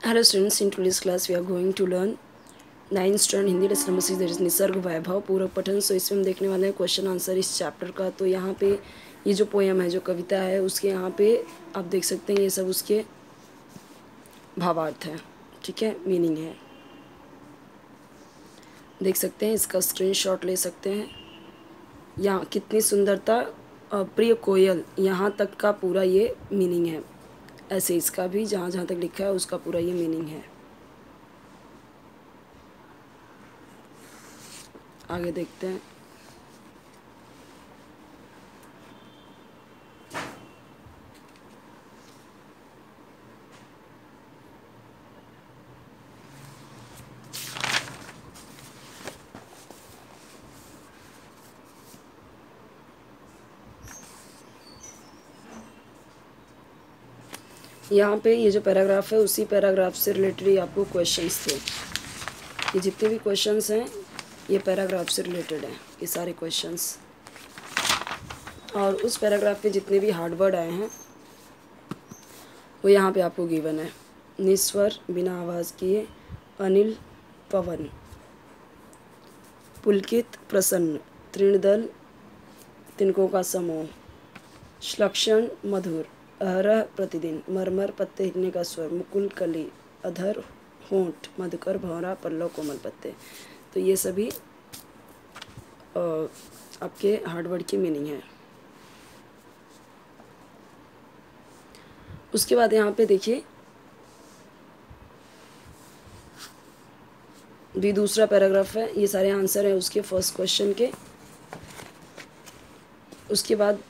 Hello students, in today's class we are going to learn 9th standard Hindi lesson number 6 that is Nisarg Vaibhav पूरक पठन। सो इसमें हम देखने वाले हैं क्वेश्चन आंसर इस चैप्टर का। तो यहाँ पे ये जो पोएम है, जो कविता है, उसके यहाँ पे आप देख सकते हैं ये सब उसके भावार्थ है, ठीक है, मीनिंग है, देख सकते हैं, इसका स्क्रीनशॉट ले सकते हैं। यहाँ कितनी सुंदरता प्रिय कोयल, यहाँ तक का पूरा ये मीनिंग है। ऐसे इसका भी जहाँ जहाँ तक लिखा है उसका पूरा ये मीनिंग है। आगे देखते हैं। यहाँ पे ये जो पैराग्राफ है उसी पैराग्राफ से रिलेटेड ही आपको क्वेश्चंस थे। ये जितने भी क्वेश्चंस हैं ये पैराग्राफ से रिलेटेड हैं, ये सारे क्वेश्चंस। और उस पैराग्राफ पे जितने भी हार्ड वर्ड आए हैं वो यहाँ पे आपको गिवन है। निस्वर, बिना आवाज़ किए, अनिल, पवन, पुलकित, प्रसन्न, तृणदल, तिनकों का समूह, श्लक्षण, मधुर, अहरह, प्रतिदिन, मरमर, पत्ते हिलने का स्वर, मुकुल, कली, अधर, होंठ, मधुकर, भौरा, पल्लव, कोमल पत्ते। तो ये सभी आपके हार्डवर्ड की मीनिंग है। उसके बाद यहाँ पे देखिए भी दूसरा पैराग्राफ है, ये सारे आंसर हैं उसके फर्स्ट क्वेश्चन के। उसके बाद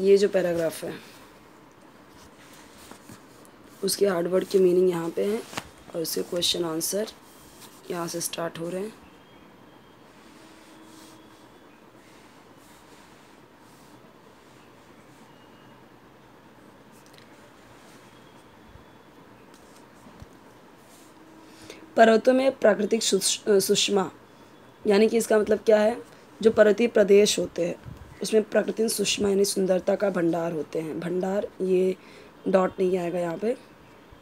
ये जो पैराग्राफ है उसके हार्डवर्ड की मीनिंग यहाँ पे है और उसके क्वेश्चन आंसर यहाँ से स्टार्ट हो रहे हैं। पर्वतों में प्राकृतिक सुषमा, यानी कि इसका मतलब क्या है, जो पर्वतीय प्रदेश होते हैं उसमें प्राकृतिक सुषमा यानी सुंदरता का भंडार होते हैं। भंडार, ये डॉट नहीं आएगा यहाँ पे,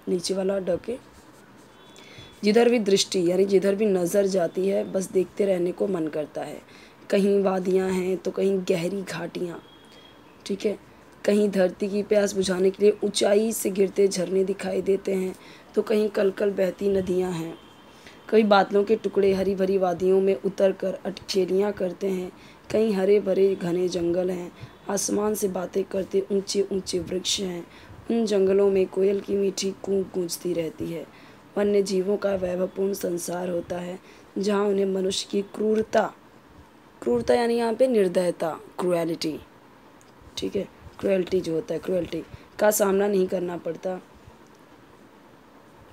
नीचे वाला ड के। जिधर भी दृष्टि यानी जिधर भी नज़र जाती है बस देखते रहने को मन करता है। कहीं वादियाँ हैं तो कहीं गहरी घाटियाँ, ठीक है, कहीं धरती की प्यास बुझाने के लिए ऊंचाई से गिरते झरने दिखाई देते हैं तो कहीं कलकल बहती नदियां हैं। कई बादलों के टुकड़े हरी भरी वादियों में उतरकर अटखेलियाँ करते हैं। कहीं हरे भरे घने जंगल हैं, आसमान से बातें करते ऊंचे ऊंचे वृक्ष हैं। उन जंगलों में कोयल की मीठी कूक गूंजती रहती है। वन्य जीवों का वैभवपूर्ण संसार होता है जहाँ उन्हें मनुष्य की क्रूरता यानी यहाँ पे निर्दयता, क्रुएलिटी, ठीक है, क्रुएल्टी जो होता है, क्रुएल्टी का सामना नहीं करना पड़ता।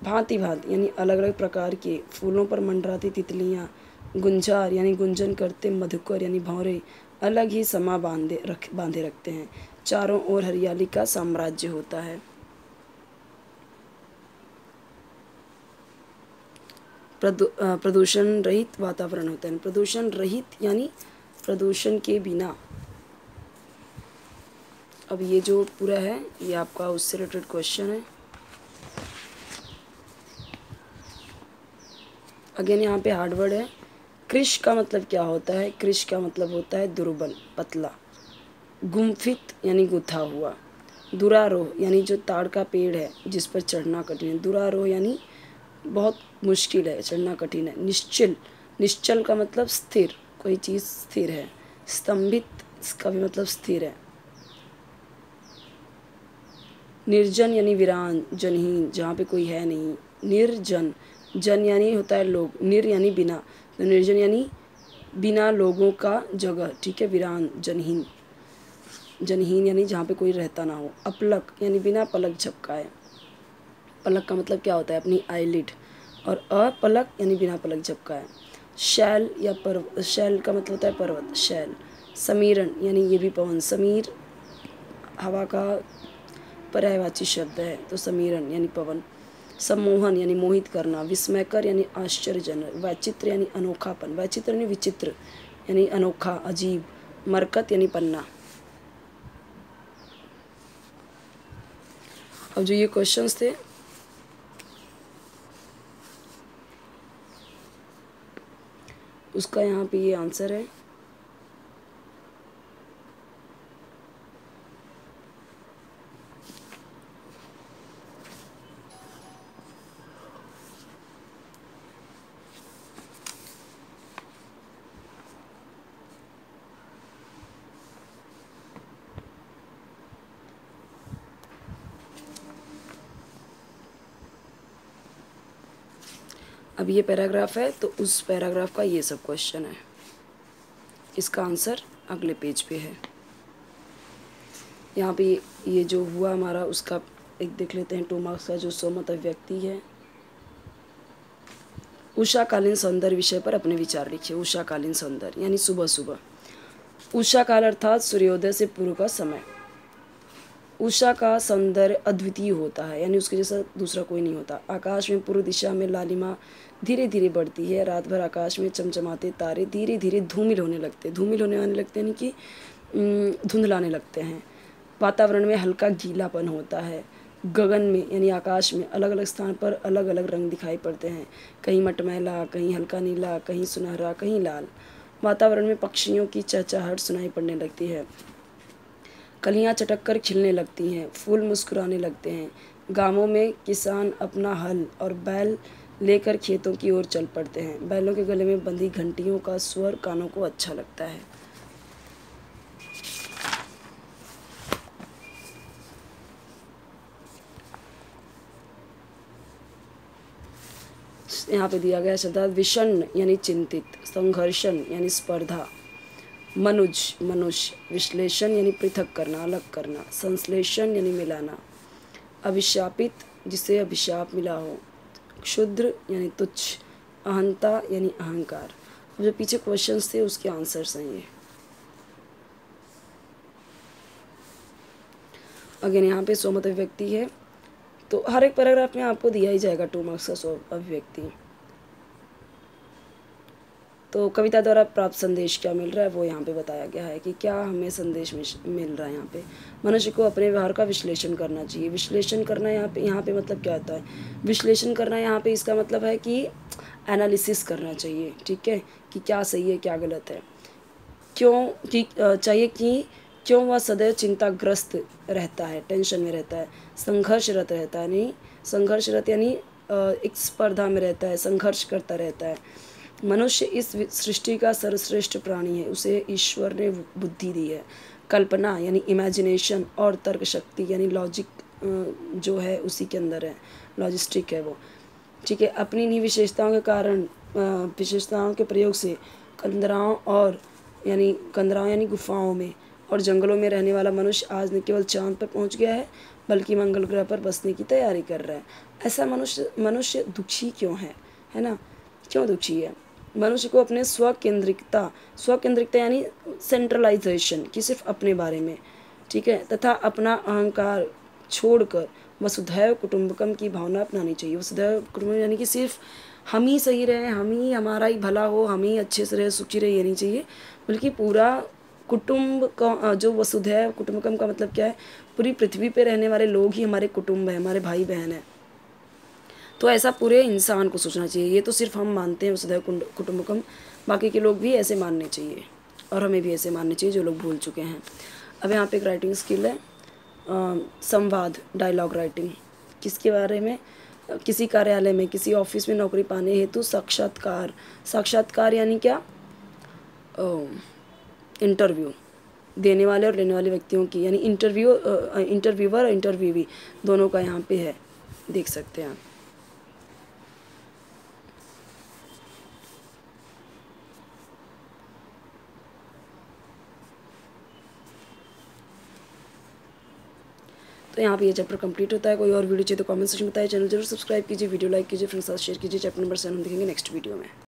भांति भांति यानी अलग अलग प्रकार के फूलों पर मंडराती तितलियाँ, गुंजार यानी गुंजन करते मधुकर यानी भौरे अलग ही समा बांधे रखते हैं। चारों ओर हरियाली का साम्राज्य होता है। प्रदूषण रहित वातावरण होता है। प्रदूषण रहित यानी प्रदूषण के बिना। अब ये जो पूरा है ये आपका उससे रिलेटेड क्वेश्चन है। अगेन यहाँ पे हार्डवर्ड है। कृश का मतलब क्या होता है? कृश का मतलब होता है दुर्बल, पतला। गुम्फित यानी गुथा हुआ। दुरारोह यानी जो ताड़ का पेड़ है जिस पर चढ़ना कठिन है। दुरारोह यानी बहुत मुश्किल है, चढ़ना कठिन है। निश्चल, निश्चल का मतलब स्थिर, कोई चीज़ स्थिर है। स्तंभित, इसका भी मतलब स्थिर है। निर्जन यानी वीरान, जनहीन, जहाँ पे कोई है नहीं। निर्जन, जन यानी होता है लोग, निर यानी बिना, तो निर्जन यानी बिना लोगों का जगह, ठीक है, वीरान, जनहीन। जनहीन यानी जहाँ पे कोई रहता ना हो। अपलक यानी बिना पलक झपकाए। पलक का मतलब क्या होता है? अपनी आईलिड। और अपलक यानी बिना पलक झपकाए। शैल या पर्वत, शैल का मतलब होता है पर्वत, शैल। समीरण यानी ये भी पवन, समीर हवा का पर्यायवाची शब्द है, तो समीरण यानी पवन। सम्मोहन यानी मोहित करना। विस्मयकर यानी आश्चर्यजनक। वैचित्र यानी अनोखापन। वैचित्र यानी विचित्र यानी अनोखा, अजीब। मरकत यानी पन्ना। अब जो ये क्वेश्चंस थे उसका यहाँ पे ये आंसर है। अब ये पैराग्राफ है तो उस पैराग्राफ का ये सब क्वेश्चन है। इसका आंसर अगले पेज पे है। यहाँ पे ये जो हुआ हमारा उसका एक देख लेते हैं 2 मार्क्स का जो स्वमत अभिव्यक्ति है। उषाकालीन सौंदर्य विषय पर अपने विचार लिखिए। उषाकालीन सौंदर्य यानी सुबह सुबह। उषा काल अर्थात सूर्योदय से पूर्व का समय। उषा का सौंदर्य अद्वितीय होता है यानी उसके जैसा दूसरा कोई नहीं होता। आकाश में पूर्व दिशा में लालिमा धीरे धीरे बढ़ती है। रात भर आकाश में चमचमाते तारे धीरे धीरे धूमिल होने लगते यानी कि धुंधलाने लगते हैं। वातावरण में हल्का गीलापन होता है। गगन में यानी आकाश में अलग अलग स्थान पर अलग अलग रंग दिखाई पड़ते हैं, कहीं मटमैला, कहीं हल्का नीला, कहीं सुनहरा, कहीं लाल। वातावरण में पक्षियों की चहचहाहट सुनाई पड़ने लगती है। कलियां चटक कर खिलने लगती हैं, फूल मुस्कुराने लगते हैं। गांवों में किसान अपना हल और बैल लेकर खेतों की ओर चल पड़ते हैं। बैलों के गले में बंधी घंटियों का स्वर कानों को अच्छा लगता है। यहाँ पे दिया गया शब्द विषण यानी चिंतित, संघर्षण यानी स्पर्धा, मनुष्य, विश्लेषण यानी पृथक करना, अलग करना, संश्लेषण यानी मिलाना, अभिशापित जिसे अभिशाप मिला हो, क्षुद्र यानी तुच्छ, अहंता यानी अहंकार। अब जो पीछे क्वेश्चंस थे उसके आंसर्स हैं ये। अगेन यहाँ पे स्वमत अभिव्यक्ति है तो हर एक पैराग्राफ में आपको दिया ही जाएगा 2 मार्क्स का स्व अभिव्यक्ति। तो कविता द्वारा प्राप्त संदेश क्या मिल रहा है वो यहाँ पे बताया गया है कि क्या हमें संदेश मिल रहा है। यहाँ पे मनुष्य को अपने व्यवहार का विश्लेषण करना चाहिए। विश्लेषण करना यहाँ पे मतलब क्या होता है? विश्लेषण करना यहाँ पे इसका मतलब है कि एनालिसिस करना चाहिए, ठीक है, कि क्या सही है क्या गलत है, क्यों वह सदैव चिंताग्रस्त रहता है, टेंशन में रहता है, संघर्षरत रहता है, नहीं संघर्षरत यानी एक स्पर्धा में रहता है, संघर्ष करता रहता है। मनुष्य इस सृष्टि का सर्वश्रेष्ठ प्राणी है, उसे ईश्वर ने बुद्धि दी है। कल्पना यानी इमेजिनेशन और तर्क शक्ति यानी लॉजिक जो है उसी के अंदर है, लॉजिस्टिक है वो, ठीक है। अपनी इन्हीं विशेषताओं के कारण विशेषताओं के प्रयोग से कंदराओं यानी गुफाओं में और जंगलों में रहने वाला मनुष्य आज न केवल चांद पर पहुंच गया है बल्कि मंगल ग्रह पर बसने की तैयारी कर रहा है। ऐसा मनुष्य दुखी क्यों है ना? क्यों दुखी है? मनुष्य को अपने स्वकेंद्रिकता यानी सेंट्रलाइजेशन कि सिर्फ अपने बारे में, ठीक है, तथा अपना अहंकार छोड़कर वसुधैव कुटुंबकम की भावना अपनानी चाहिए। वसुधैव कुटुंबकम यानी कि सिर्फ हम ही सही रहे, हम ही हमारा ही भला हो, हम ही अच्छे से रहे, सुखी रहे, ये नहीं चाहिए, बल्कि पूरा कुटुंब का जो वसुधैव कुटुंबकम का मतलब क्या है? पूरी पृथ्वी पे रहने वाले लोग ही हमारे कुटुंब है, हमारे भाई बहन है। तो ऐसा पूरे इंसान को सोचना चाहिए। ये तो सिर्फ हम मानते हैं वसुधैव कुटुंबकम, बाकी के लोग भी ऐसे मानने चाहिए और हमें भी ऐसे मानने चाहिए जो लोग भूल चुके हैं। अब यहाँ पे एक राइटिंग स्किल है, संवाद, डायलॉग राइटिंग। किसके बारे में? किसी कार्यालय में, किसी ऑफिस में नौकरी पाने हेतु साक्षात्कार यानी क्या? इंटरव्यू देने वाले और लेने वाले व्यक्तियों की, यानी इंटरव्यूअर और इंटरव्यूवी दोनों का यहाँ पे है, देख सकते हैं आप। तो यहाँ पे ये चैप्टर कंप्लीट होता है। कोई और वीडियो चाहिए तो कमेंट सेक्शन में बताइए। चैनल जरूर सब्सक्राइब कीजिए, वीडियो लाइक कीजिए, फ्रेंड्स साथ शेयर कीजिए। चैप्टर नंबर 7 हम देखेंगे नेक्स्ट वीडियो में।